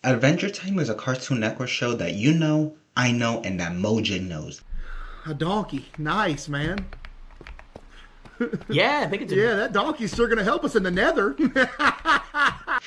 Adventure Time is a Cartoon Network show that you know, I know, and that Mojang knows. A donkey. Nice, man. Yeah, I think it's a. Yeah, that donkey's sure gonna help us in the nether.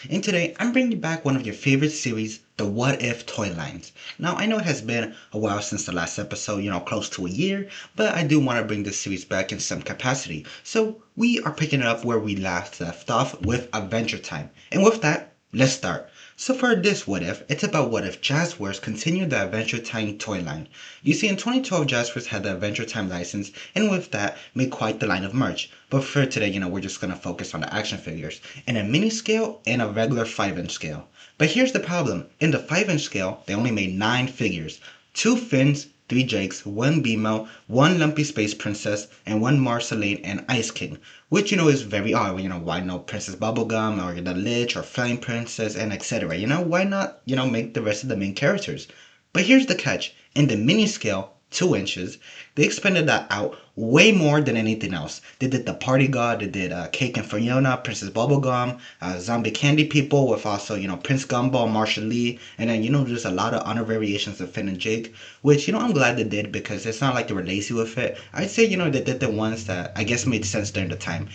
And today, I'm bringing back one of your favorite series, the What If toy lines. Now, I know it has been a while since the last episode, close to a year, but I do want to bring this series back in some capacity. So, we are picking it up where we last left off with Adventure Time. And with that, let's start. So for this What If, it's about what if Jazwares continued the Adventure Time toy line. You see, in 2012, Jazwares had the Adventure Time license, and with that, made quite the line of merch. But for today, we're just gonna focus on the action figures, in a mini scale and a regular 5-inch scale. But here's the problem, in the 5-inch scale, they only made 9 figures. 2 Finns, 3 Jakes, 1 Beemo, 1 Lumpy Space Princess, and 1 Marceline and Ice King. Which, is very odd. Why no Princess Bubblegum or the Lich or Flame Princess and etc. Why not, make the rest of the main characters? But here's the catch. In the mini scale, 2 inches, they expanded that out way more than anything else. They did the Party God, they did Cake and Fiona, Princess Bubblegum, Zombie Candy People with also, Prince Gumball, Marshall Lee, and then, there's a lot of other variations of Finn and Jake, which, I'm glad they did because it's not like they were lazy with it. I'd say, they did the ones that I guess made sense during the time.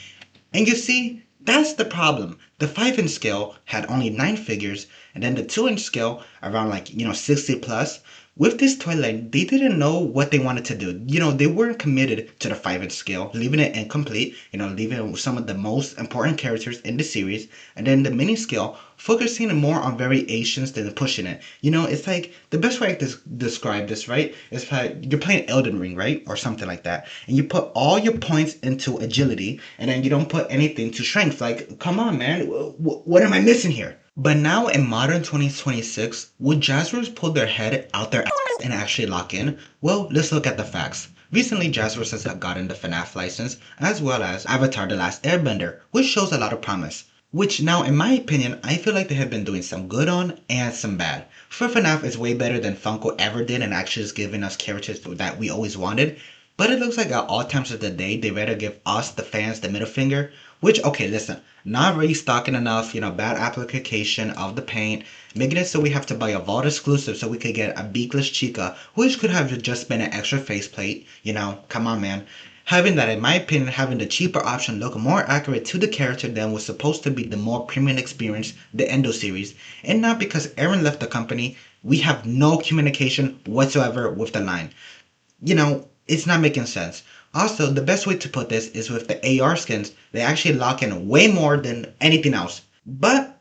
And you see, that's the problem. The 5-inch scale had only 9 figures, and then the 2-inch scale around 60 plus. With this toy line, they didn't know what they wanted to do. They weren't committed to the 5-inch scale, leaving it incomplete, leaving it with some of the most important characters in the series, and then the mini scale, focusing more on variations than pushing it. It's like, the best way to describe this, right, is like you're playing Elden Ring, right, or something like that, and you put all your points into agility, and then you don't put anything to strength. Like, come on, man, what am I missing here? But now in modern 2026, would Jazwares pull their head out their ass and actually lock in? Well, let's look at the facts. Recently, Jazwares has gotten the FNAF license, as well as Avatar The Last Airbender, which shows a lot of promise. Which now, in my opinion, I feel like they have been doing some good on and some bad. For FNAF, it's way better than Funko ever did and actually is giving us characters that we always wanted. But it looks like at all times of the day, they rather give us, the fans, the middle finger. Which, okay, listen, not restocking enough, bad application of the paint, making it so we have to buy a Vault exclusive so we could get a beakless Chica, which could have just been an extra faceplate, come on, man. Having that, in my opinion, having the cheaper option look more accurate to the character than was supposed to be the more premium experience, the Endo series, and not because Aaron left the company, we have no communication whatsoever with the line. It's not making sense. Also, the best way to put this is with the AR skins, they actually lock in way more than anything else.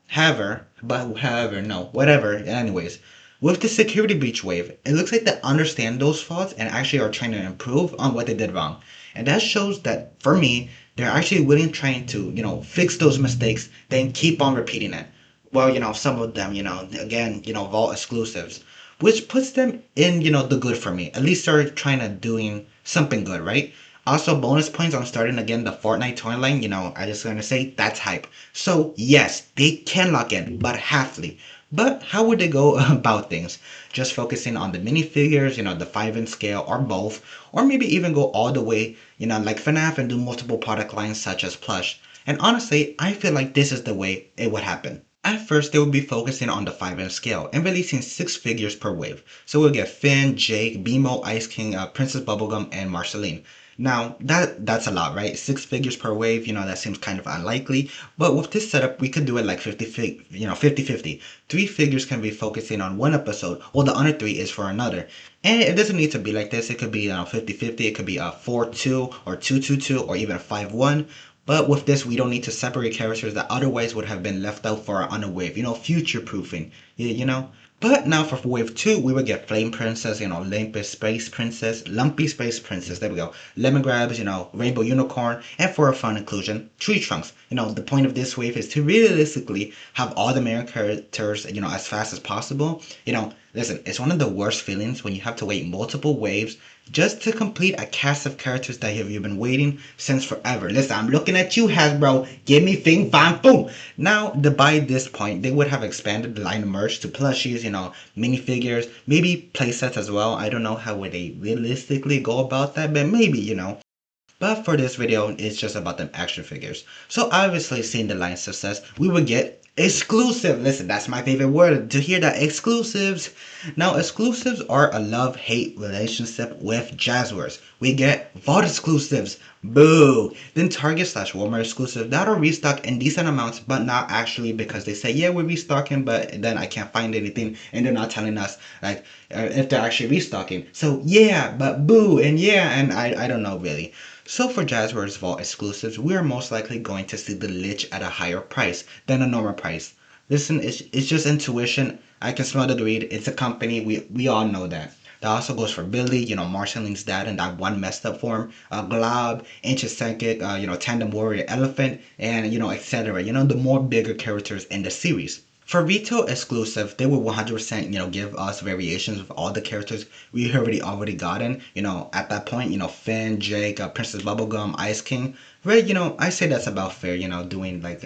However, no, whatever, anyways. With the security breach wave, it looks like they understand those faults and actually are trying to improve on what they did wrong. And that shows that, for me, they're actually willing trying to, fix those mistakes, then keep on repeating it. Well, some of them, again, Vault exclusives, which puts them in, the good for me. At least they're trying to doing something good, right? Also, bonus points on starting again the Fortnite toy line, I just gonna say that's hype. So yes, they can lock in, but halfly. But how would they go about things? Just focusing on the minifigures, the 5-inch scale, or both, or maybe even go all the way, like FNAF and do multiple product lines such as plush. And honestly, I feel like this is the way it would happen. At first, they will be focusing on the 5-inch scale and releasing 6 figures per wave. So we'll get Finn, Jake, Beemo, Ice King, Princess Bubblegum, and Marceline. Now, that's a lot, right? 6 figures per wave, that seems kind of unlikely. But with this setup, we could do it like 50-50. 3 figures can be focusing on one episode, while the other 3 is for another. And it doesn't need to be like this. It could be 50-50, it could be 4-2, or 2-2-2, or even 5-1. But with this, we don't need to separate characters that otherwise would have been left out for our other wave, future proofing, But now for wave 2, we would get Flame Princess, Olympus Space Princess, Lumpy Space Princess, there we go, Lemon Grabs, Rainbow Unicorn, and for a fun inclusion, Tree Trunks. The point of this wave is to realistically have all the main characters, as fast as possible. Listen, it's one of the worst feelings when you have to wait multiple waves just to complete a cast of characters that you've been waiting since forever. Listen, I'm looking at you, Hasbro. Give me Fing Fang Boom. Now, by this point, they would have expanded the line of merch to plushies, minifigures, maybe playsets as well. I don't know how would they realistically go about that, but maybe. But for this video, it's just about them action figures. So obviously, seeing the line success, we would get Exclusive. Listen, that's my favorite word to hear that. Exclusives. Now, exclusives are a love-hate relationship with Jazwares. We get Vault exclusives. Boo. Then Target slash Walmart exclusive. That'll restock in decent amounts, but not actually because they say, yeah, we're restocking, but then I can't find anything, and they're not telling us like if they're actually restocking. So yeah, but boo, and yeah, and I don't know really. So for Jazwares Vault exclusives, we are most likely going to see the Lich at a higher price than a normal price. Listen, it's just intuition. I can smell the greed. It's a company. We all know that. That also goes for Billy, Marcelline's dad in that one messed up form, Glob, Ancient Psychic, Tandem Warrior Elephant, and, etc. The more bigger characters in the series. For retail exclusive, they will 100%, give us variations of all the characters we already gotten. At that point, Finn, Jake, Princess Bubblegum, Ice King. Right, I say that's about fair, doing like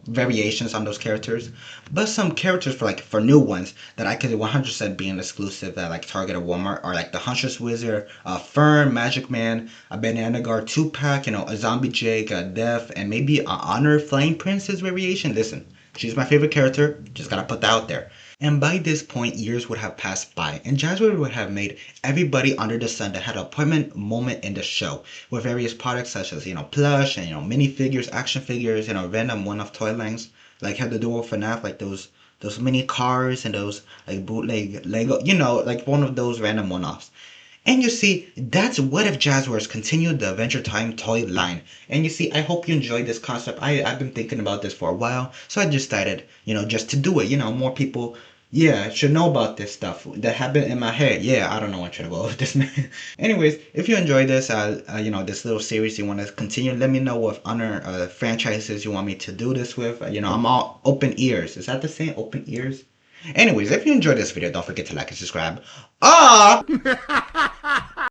variations on those characters. But some characters for new ones that I could 100% be an exclusive at like Target or Walmart are like the Huntress Wizard, Fern, Magic Man, a Banana Guard 2-pack, a Zombie Jake, a Def, and maybe a Honor Flame Princess variation. Listen, she's my favorite character. Just gotta put that out there. And by this point, years would have passed by, and Jazwares would have made everybody under the sun that had an appointment moment in the show, with various products such as, plush and, minifigures, action figures, random one-off toy lines, like had the dual FNAF, like those mini cars and those like bootleg Lego, like one of those random one-offs. And you see, that's what if Jazwares continued the Adventure Time toy line. And you see, I hope you enjoyed this concept. I've been thinking about this for a while, so I just decided, just to do it. More people, yeah, should know about this stuff that happened in my head. Yeah, I don't know what to go with this, man. Anyways, if you enjoyed this, this little series you want to continue, let me know what other franchises you want me to do this with. I'm all open ears. Is that the same? Open ears? Anyways, if you enjoyed this video, don't forget to like and subscribe. Ah!